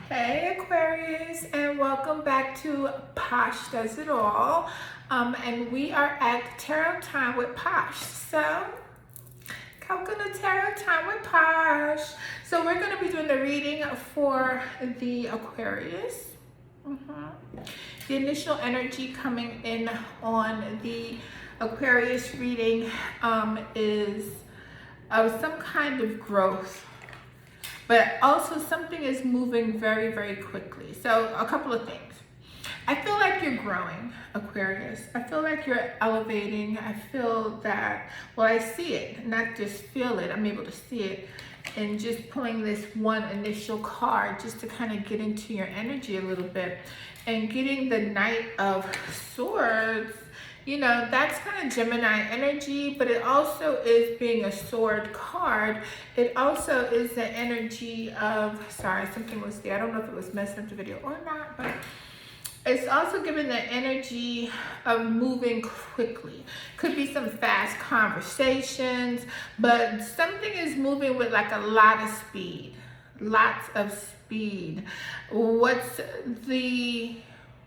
Hey Aquarius, and welcome back to Posh Does It All. And we are at Tarot Time with Posh. So, welcome to Tarot Time with Posh. So we're going to be doing the reading for the Aquarius. The initial energy coming in on the Aquarius reading is of some kind of growth, but also something is moving very, very quickly. So a couple of things. I feel like you're growing, Aquarius. I feel like you're elevating. I feel that, well, I see it, not just feel it. I'm able to see it. And just pulling this one initial card just to kind of get into your energy a little bit. And getting the Knight of Swords, you know, that's kind of Gemini energy, but it also is, being a sword card, it also is the energy of, sorry, something was there. I don't know if it was messing up the video or not, but it's also giving the energy of moving quickly. Could be some fast conversations, but something is moving with like a lot of speed. Lots of speed. What's the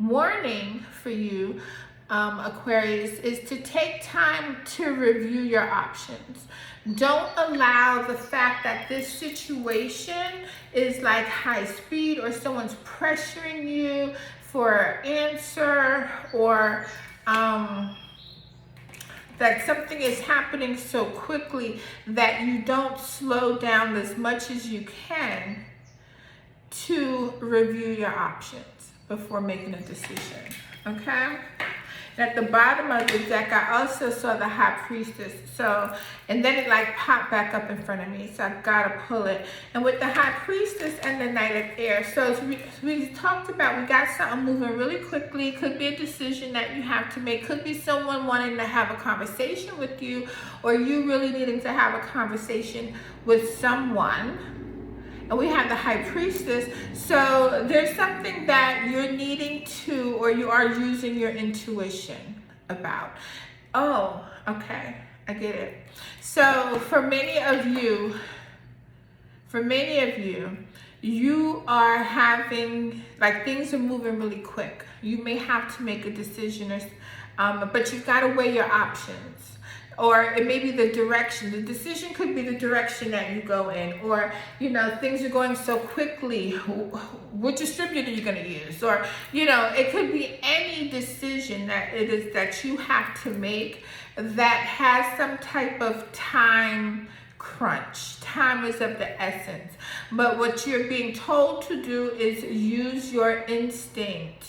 warning for you, Aquarius, is to take time to review your options. Don't allow the fact that this situation is like high speed, or someone's pressuring you for an answer, or that something is happening so quickly that you don't slow down as much as you can to review your options before making a decision, okay? And at the bottom of the deck, I also saw the High Priestess. So, and then it like popped back up in front of me, so I gotta pull it. And with the High Priestess and the Knight of Air, so as we talked about, we got something moving really quickly. Could be a decision that you have to make. Could be someone wanting to have a conversation with you, or you really needing to have a conversation with someone. And we have the High Priestess. So there's something that you're needing to, or you are using your intuition about. Oh, okay, I get it. So for many of you, you are having, like, things are moving really quick. You may have to make a decision, or, but you've got to weigh your options. Or it may be the direction. The decision could be the direction that you go in. Or, you know, things are going so quickly. Which distributor are you going to use? Or, you know, it could be any decision that it is that you have to make that has some type of time crunch. Time is of the essence. But what you're being told to do is use your instinct.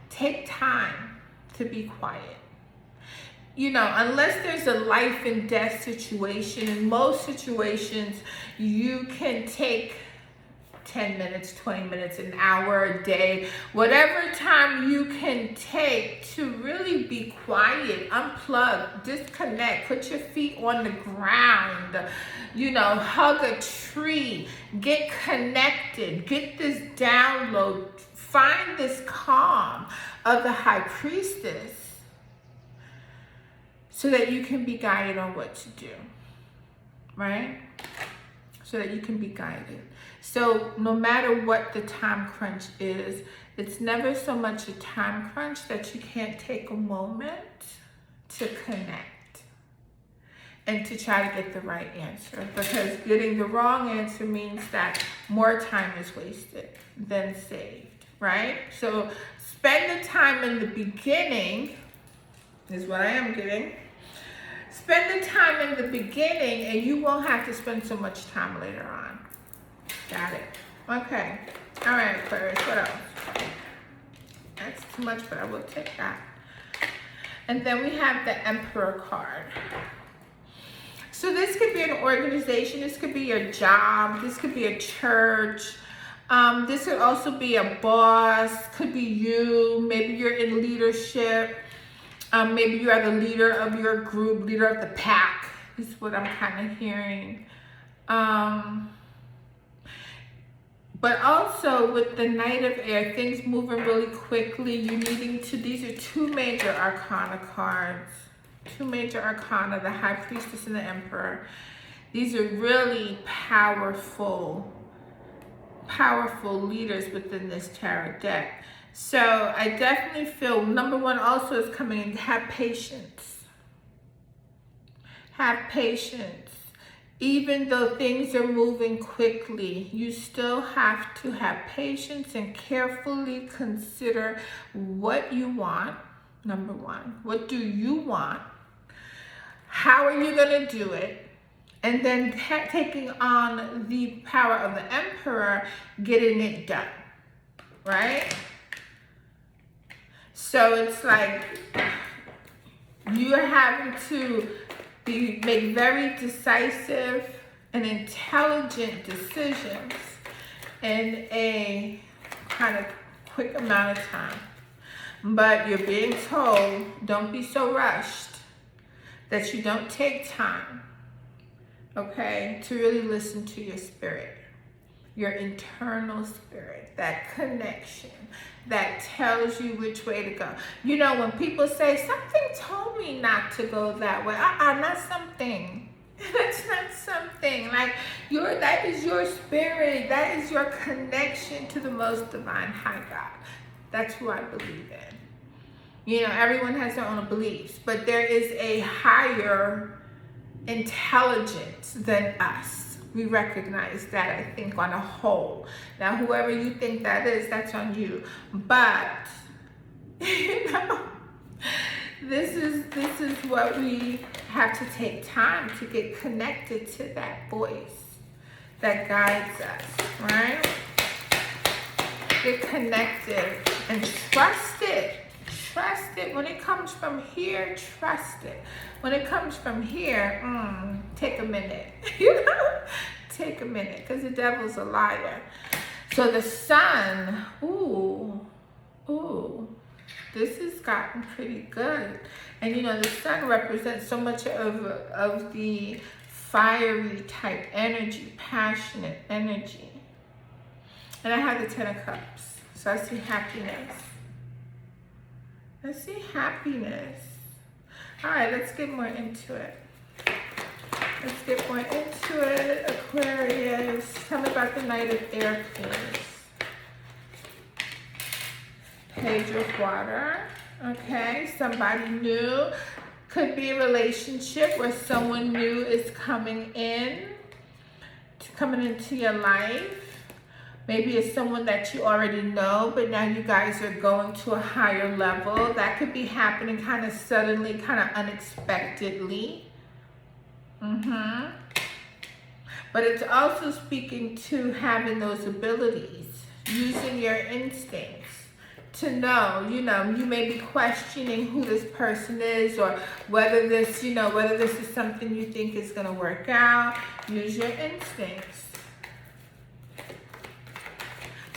Take time to be quiet. You know, unless there's a life and death situation, in most situations, you can take 10 minutes, 20 minutes, an hour, a day, whatever time you can take to really be quiet, unplug, disconnect, put your feet on the ground, you know, hug a tree, get connected, get this download, find this calm of the High Priestess, so that you can be guided on what to do, right? So that you can be guided. So no matter what the time crunch is, it's never so much a time crunch that you can't take a moment to connect and to try to get the right answer. Because getting the wrong answer means that more time is wasted than saved, right? So spend the time in the beginning, is what I am getting. Spend the time in the beginning and you won't have to spend so much time later on. Got it. Okay. All right, Aquarius, what else? That's too much, but I will take that. And then we have the Emperor card. So this could be an organization. This could be your job. This could be a church. This could also be a boss. Could be you. Maybe you're in leadership. Maybe you are the leader of your group, leader of the pack, is what I'm kind of hearing. But also with the Knight of Air, things moving really quickly. You needing to, these are two major arcana cards. Two major arcana, the High Priestess and the Emperor. These are really powerful powerful leaders within this tarot deck. So I definitely feel number one also is coming in, have patience. Have patience. Even though things are moving quickly, you still have to have patience and carefully consider what you want. Number one, what do you want? How are you going to do it? And then taking on the power of the Emperor, getting it done, right? So it's like you're having to make very decisive and intelligent decisions in a kind of quick amount of time. But you're being told, don't be so rushed, that you don't take time, okay, to really listen to your spirit, your internal spirit, that connection that tells you which way to go. You know, when people say, something told me not to go that way, not something. That's not something. Like, that is your spirit. That is your connection to the most divine high God. That's who I believe in. You know, everyone has their own beliefs, but there is a higher intelligence than us. We recognize that, I think, on a whole. Now, whoever you think that is, that's on you. But, you know, this is what we have to take time to get connected to, that voice that guides us, right? Get connected and trust it. Trust it. When it comes from here, trust it. When it comes from here, take a minute. You know, take a minute, because the devil's a liar. So the sun, this has gotten pretty good. And you know, the sun represents so much of the fiery type energy, passionate energy. And I have the 10 of Cups. So I see happiness. I see happiness. All right, let's get more into it. Let's get more into it. Aquarius, tell me about the Knight of Air, please. Page of Water. Okay, somebody new. Could be a relationship where someone new is coming into your life. Maybe it's someone that you already know, but now you guys are going to a higher level. That could be happening kind of suddenly, kind of unexpectedly. But it's also speaking to having those abilities, using your instincts to know, you know, you may be questioning who this person is, or whether this, you know, whether this is something you think is going to work out. Use your instincts.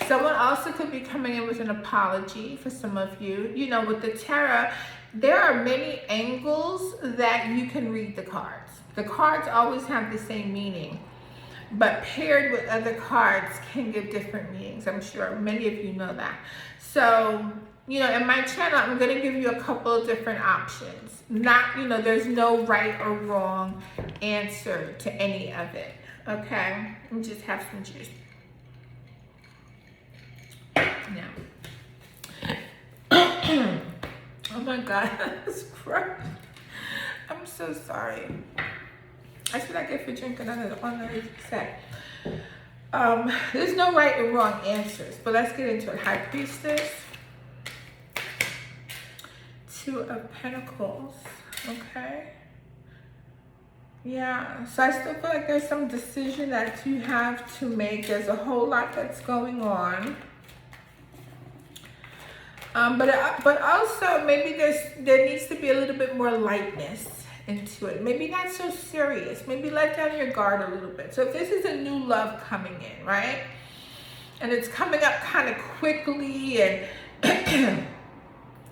Someone also could be coming in with an apology for some of you. You know, with the tarot, there are many angles that you can read the cards. The cards always have the same meaning, but paired with other cards can give different meanings. I'm sure many of you know that. So, you know, in my channel, I'm going to give you a couple of different options. Not, you know, there's no right or wrong answer to any of it. Okay? And just have some juice. Now, oh my God, that's gross. I'm so sorry. That's what I get for drinking on the set. There's no right and wrong answers, but let's get into it. High Priestess, Two of Pentacles. Okay. Yeah, so I still feel like there's some decision that you have to make. There's a whole lot that's going on. But also maybe there needs to be a little bit more lightness into it. Maybe not so serious. Maybe let down your guard a little bit. So if this is a new love coming in, right? And it's coming up kind of quickly and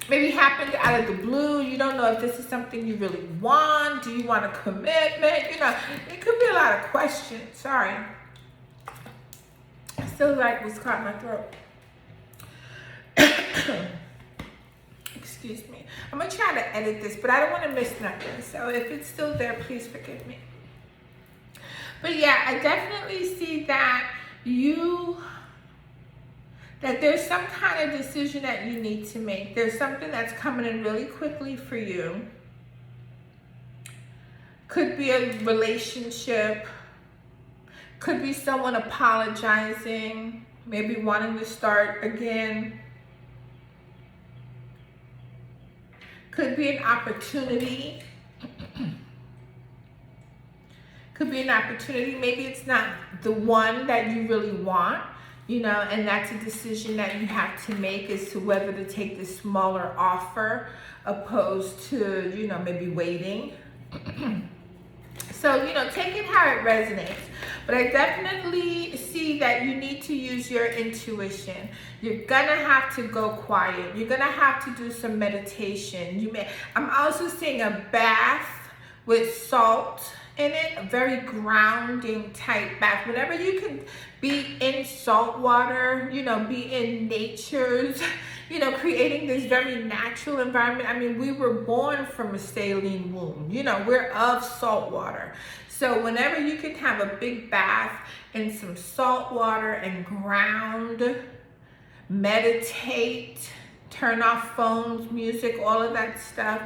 maybe happened out of the blue. You don't know if this is something you really want. Do you want a commitment? You know, it could be a lot of questions. Sorry. I still like what's caught in my throat. Excuse me. I'm going to try to edit this, but I don't want to miss nothing. So if it's still there, please forgive me. But yeah, I definitely see that you that there's some kind of decision that you need to make. There's something that's coming in really quickly for you. Could be a relationship, could be someone apologizing, maybe wanting to start again. Could be an opportunity. Could be an opportunity. Maybe it's not the one that you really want, you know, and that's a decision that you have to make as to whether to take the smaller offer opposed to, you know, maybe waiting. So, you know, take it how it resonates. But I definitely see that you need to use your intuition. You're gonna have to go quiet. You're gonna have to do some meditation. I'm also seeing a bath with salt in it, a very grounding type bath. Whenever you can be in salt water, you know, be in nature's, you know, creating this very natural environment. I mean, we were born from a saline womb, you know, we're of salt water. So whenever you can have a big bath in some salt water and ground, meditate, turn off phones, music, all of that stuff,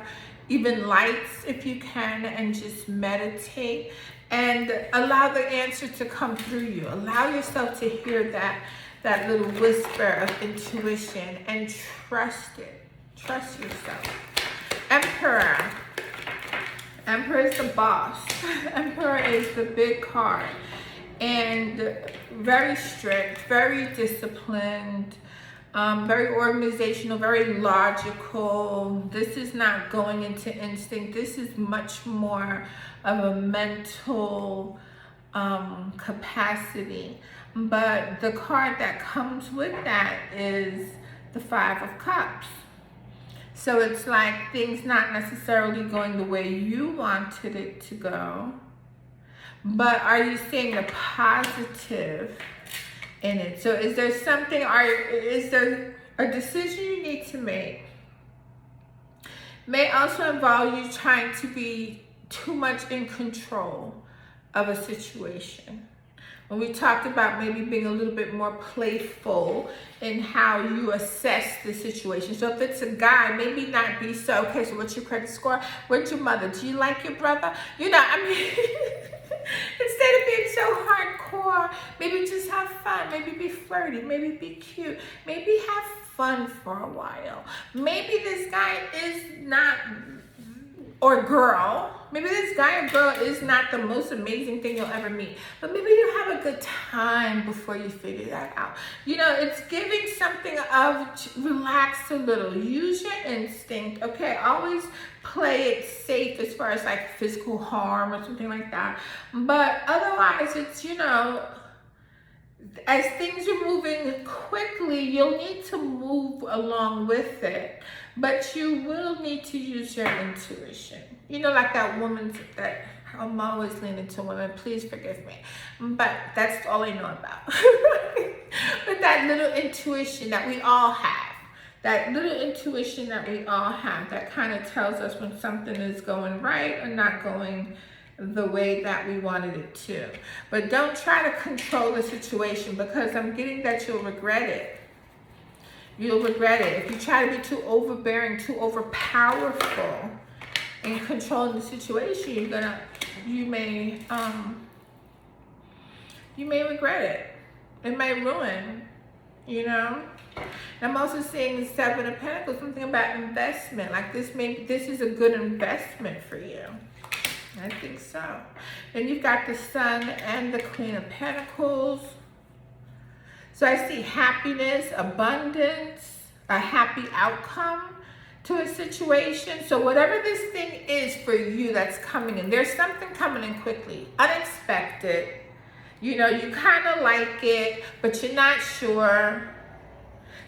even lights if you can, and just meditate and allow the answer to come through you. Allow yourself to hear that little whisper of intuition and trust it. Trust yourself. Emperor. Emperor is the boss. Emperor is the big card. And very strict, very disciplined, very organizational, very logical. This is not going into instinct. This is much more of a mental capacity. But the card that comes with that is the Five of Cups. So it's like things not necessarily going the way you wanted it to go. But are you seeing the positive in it? So is there something, is there a decision you need to make? May also involve you trying to be too much in control of a situation. When we talked about maybe being a little bit more playful in how you assess the situation. So if it's a guy, maybe not be so, okay, so what's your credit score? Where's your mother? Do you like your brother? You know, I mean, instead of being so hardcore, maybe just have fun. Maybe be flirty. Maybe be cute. Maybe have fun for a while. Maybe this guy is not, or girl, maybe this guy or girl is not the most amazing thing you'll ever meet, but maybe you have a good time before you figure that out. You know, it's giving something of relax a little, use your instinct, okay? Always play it safe as far as like physical harm or something like that. But otherwise, it's, you know, as things are moving quickly, you'll need to move along with it. But you will need to use your intuition. You know, like that woman that I'm always leaning to women, please forgive me. But that's all I know about. But that little intuition that we all have, that little intuition that we all have that kind of tells us when something is going right or not going the way that we wanted it to. But don't try to control the situation, because I'm getting that you'll regret it. You'll regret it. If you try to be too overbearing, too overpowerful in controlling the situation, you may regret it. It may ruin, you know. And I'm also seeing the Seven of Pentacles, something about investment. Like this is a good investment for you. I think so. Then you've got the Sun and the Queen of Pentacles. So I see happiness, abundance, a happy outcome to a situation. So whatever this thing is for you that's coming in, there's something coming in quickly, unexpected. You know, you kind of like it, but you're not sure.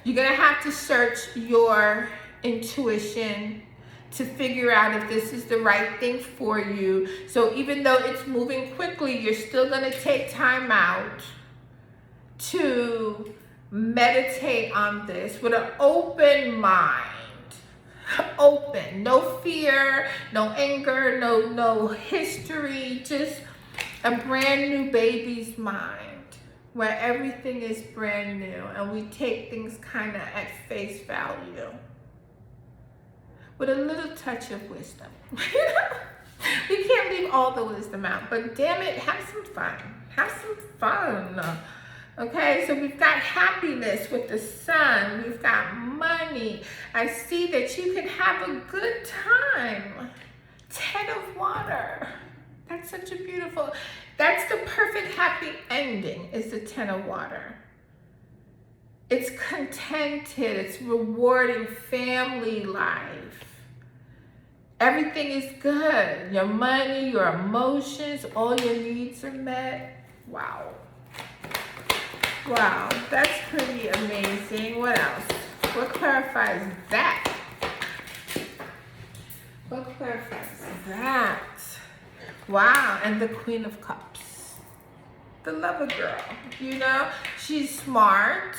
You're going to have to search your intuition to figure out if this is the right thing for you. So even though it's moving quickly, you're still going to take time out to meditate on this with an open mind. Open, no fear, no anger, no history, just a brand new baby's mind. where everything is brand new and we take things kind of at face value with a little touch of wisdom. We can't leave all the wisdom out, but damn it, have some fun. Have some fun. Okay, so we've got happiness with the sun. We've got money. I see that you can have a good time. 10 of water. That's such a beautiful, that's the perfect happy ending, is the 10 of water. It's contented, it's rewarding family life. Everything is good. Your money, your emotions, all your needs are met. Wow. Wow, that's pretty amazing. What else? What clarifies that? What clarifies that? Wow, and the Queen of Cups. The lover girl, you know? She's smart.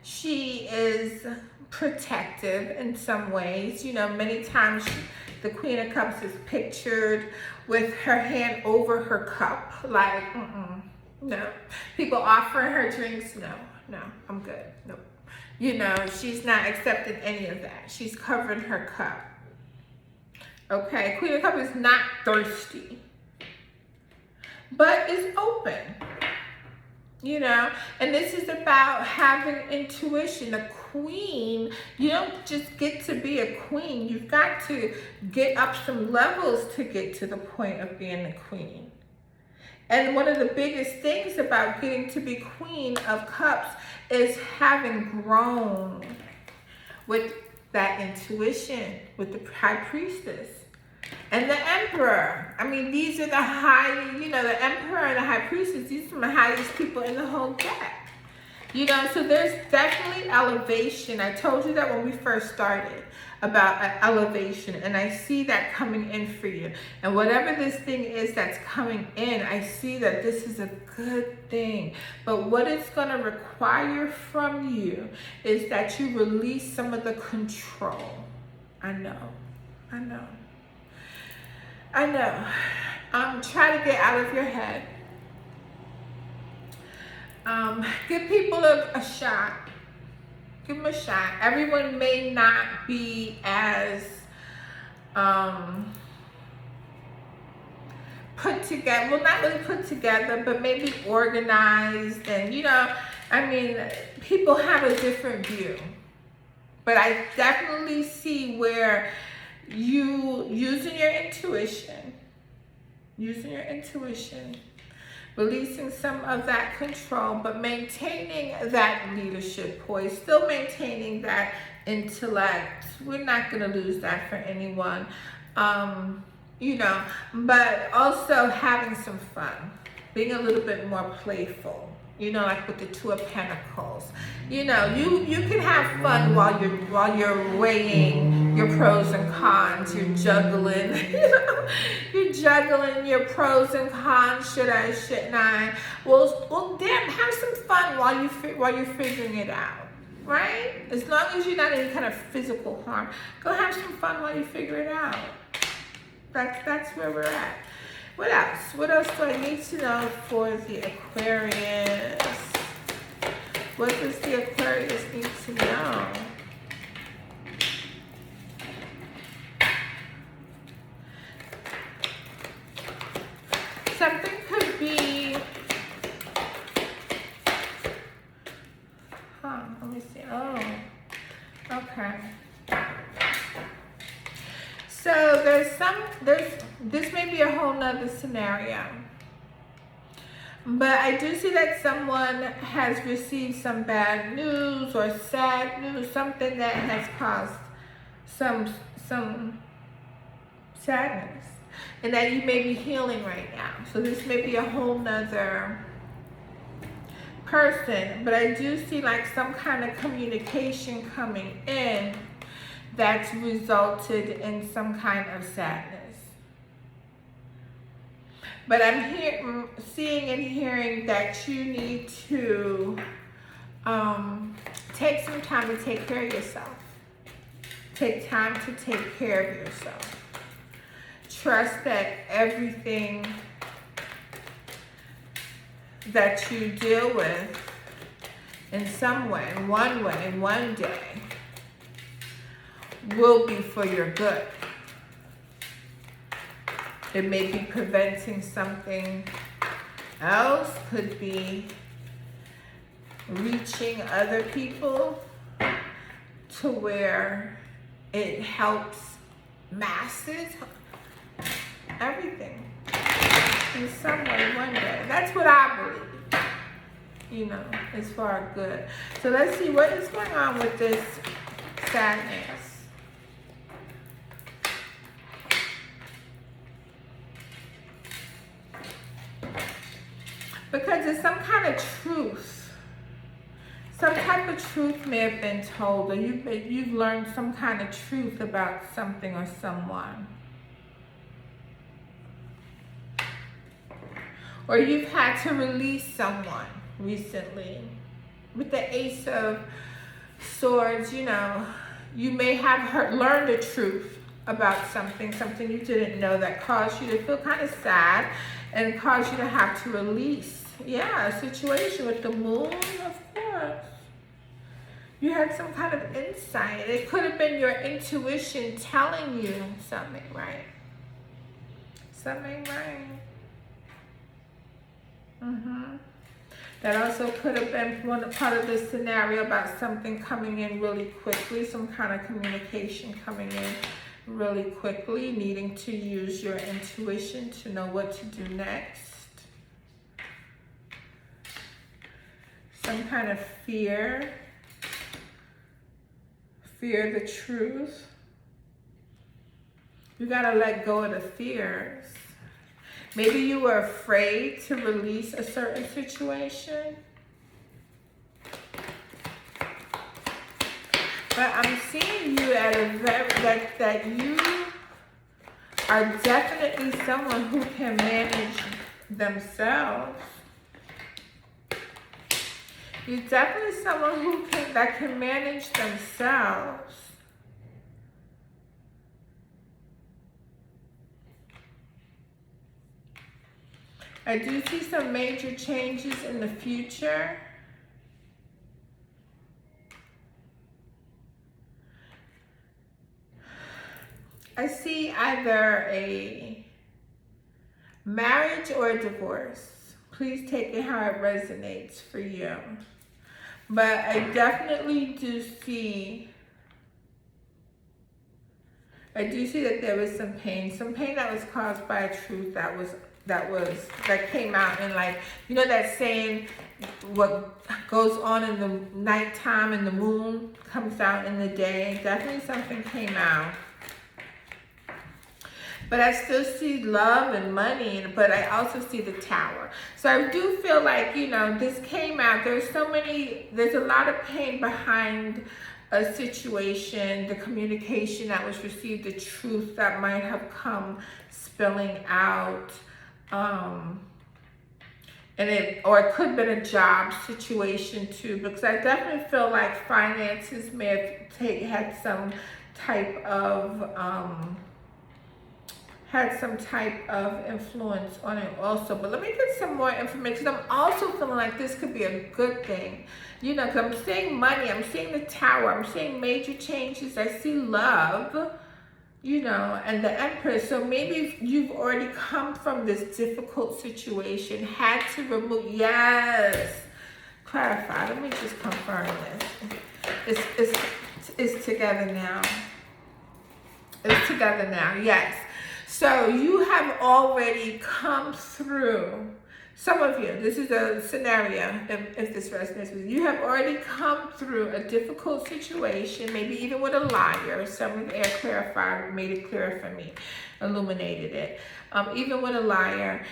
She is protective in some ways. You know, many times the Queen of Cups is pictured with her hand over her cup, like, no. People offering her drinks, no, I'm good, nope. You know, she's not accepting any of that. She's covering her cup. Okay, Queen of Cups is not thirsty, but is open. You know, and this is about having intuition. A queen, you don't just get to be a queen. You've got to get up some levels to get to the point of being a queen. And one of the biggest things about getting to be Queen of Cups is having grown with that intuition, with the High Priestess. And the Emperor. I mean, these are the high, you know, the Emperor and the High Priestess, these are the highest people in the whole deck. You know, so there's definitely elevation. I told you that when we first started about elevation, and I see that coming in for you. And whatever this thing is that's coming in, I see that this is a good thing. But what it's going to require from you is that you release some of the control. I know. Try to get out of your head. Give people a shot. Give them a shot. Everyone may not be as put together, well, not really put together, but maybe organized. And, you know, I mean, people have a different view. But I definitely see where you using your intuition, releasing some of that control, but maintaining that leadership poise, still maintaining that intellect. We're not going to lose that for anyone, you know, but also having some fun, being a little bit more playful. You know, like with the Two of Pentacles. You know, you can have fun while you're weighing your pros and cons. You're juggling. You know, you're juggling your pros and cons. Should I? Shouldn't I? Well, damn, have some fun while you're figuring it out, right? As long as you're not in any kind of physical harm, go have some fun while you figure it out. That's where we're at. What else? What else do I need to know for the Aquarius? What does the Aquarius need to know? Something could be, let me see. Oh, okay. So this may be a whole nother scenario, but I do see that someone has received some bad news or sad news, something that has caused some sadness, and that you may be healing right now. So this may be a whole nother person, but I do see like some kind of communication coming in that's resulted in some kind of sadness. But I'm seeing and hearing that you need to take some time to take care of yourself. Take time to take care of yourself. Trust that everything that you deal with in some way, one day, will be for your good. It may be preventing something else, could be reaching other people to where it helps masses, everything, in some way, one day. That's what I believe, you know, as far as good. So let's see what is going on with this sadness. Because it's some kind of truth. Some type of truth may have been told, or you've learned some kind of truth about something or someone. Or you've had to release someone recently. With the Ace of Swords, you know, you may have learned the truth about something you didn't know that caused you to feel kind of sad and caused you to have to release. Yeah, a situation with the Moon, of course. You had some kind of insight. It could have been your intuition telling you something, right? Something, right? That also could have been part of the scenario about something coming in really quickly, some kind of communication coming in really quickly, needing to use your intuition to know what to do next. Some kind of fear the truth. You gotta let go of the fears. Maybe you were afraid to release a certain situation. But I'm seeing you at a that you are definitely someone who can manage themselves. You're definitely someone that can manage themselves. I do see some major changes in the future. I see either a marriage or a divorce. Please take it how it resonates for you. But I definitely do see, that there was some pain that was caused by a truth that came out in, like, you know that saying, what goes on in the nighttime and the moon comes out in the day. Definitely something came out. But I still see love and money, but I also see the Tower. So I do feel like, you know, this came out. There's a lot of pain behind a situation, the communication that was received, the truth that might have come spilling out. Or it could have been a job situation too, because I definitely feel like finances may have had some type of influence on it also. But let me get some more information. I'm also feeling like this could be a good thing. You know, because I'm seeing money, I'm seeing the Tower, I'm seeing major changes, I see love, you know, and the Empress. So maybe you've already come from this difficult situation, had to remove, yes, clarify, let me just confirm this. It's together now. It's together now, yes. So you have already come through, some of you, this is a scenario, if this resonates with you, have already come through a difficult situation, maybe even with a liar. Some air clarified, made it clearer for me, illuminated it. Even with a liar,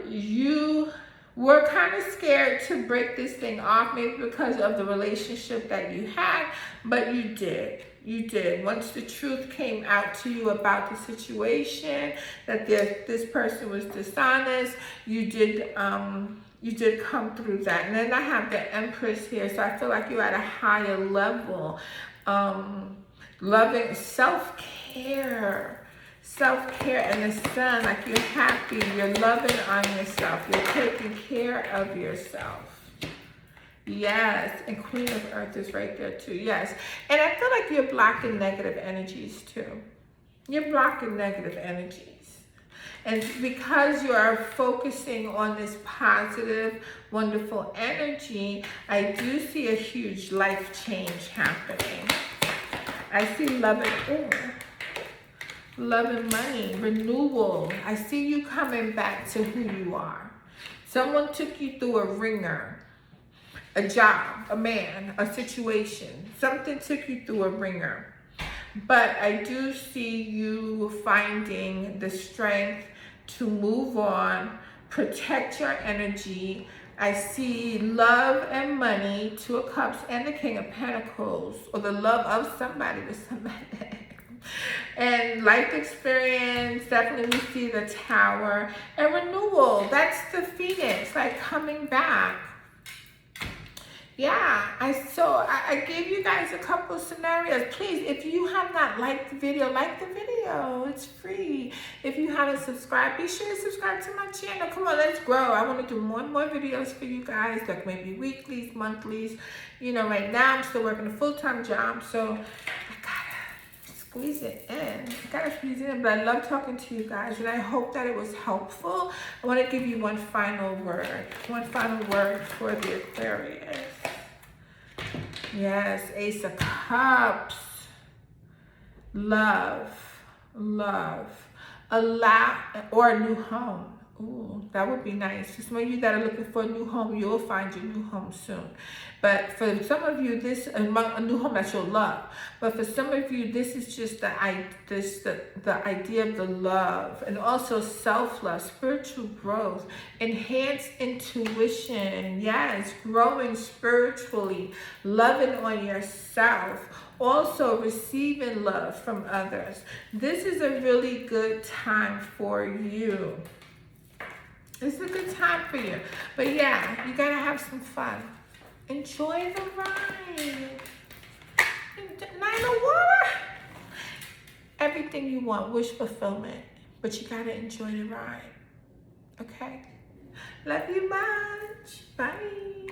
you were kind of scared to break this thing off, maybe because of the relationship that you had, but you did. You did. Once the truth came out to you about the situation, that this person was dishonest, you did come through that. And then I have the Empress here, so I feel like you're at a higher level. Loving self-care. self-care and the sun, like you're happy, you're loving on yourself, you're taking care of yourself. Yes, and Queen of Earth is right there too. Yes, and I feel like you're blocking negative energies too. You're blocking negative energies. And because you are focusing on this positive, wonderful energy, I do see a huge life change happening. I see love and money, renewal. I see you coming back to who you are. Someone took you through a ringer, a job, a man, a situation. Something took you through a ringer. But I do see you finding the strength to move on, protect your energy. I see love and money, Two of Cups and the King of Pentacles, or the love of somebody with somebody. And life experience, definitely we see the Tower. And renewal, that's the Phoenix, like coming back. Yeah, I gave you guys a couple scenarios. Please, if you have not liked the video, like the video. It's free. If you haven't subscribed, be sure to subscribe to my channel. Come on, let's grow. I want to do more and more videos for you guys, like maybe weeklies, monthlies. You know, right now I'm still working a full-time job, so I gotta squeeze it in. But I love talking to you guys, and I hope that it was helpful. I want to give you one final word for the Aquarius. Yes, Ace of Cups. Love, or a new home. Ooh, that would be nice. For some of you that are looking for a new home, you'll find your new home soon. But for some of you, this a new home that you'll love. But for some of you, this is just the idea of the love, and also self-love, spiritual growth, enhanced intuition. Yes, growing spiritually, loving on yourself. Also receiving love from others. This is a really good time for you. It's a good time for you. But yeah, you gotta have some fun. Enjoy the ride. Nine of Water. Everything you want, wish fulfillment. But you gotta enjoy the ride. Okay? Love you much. Bye.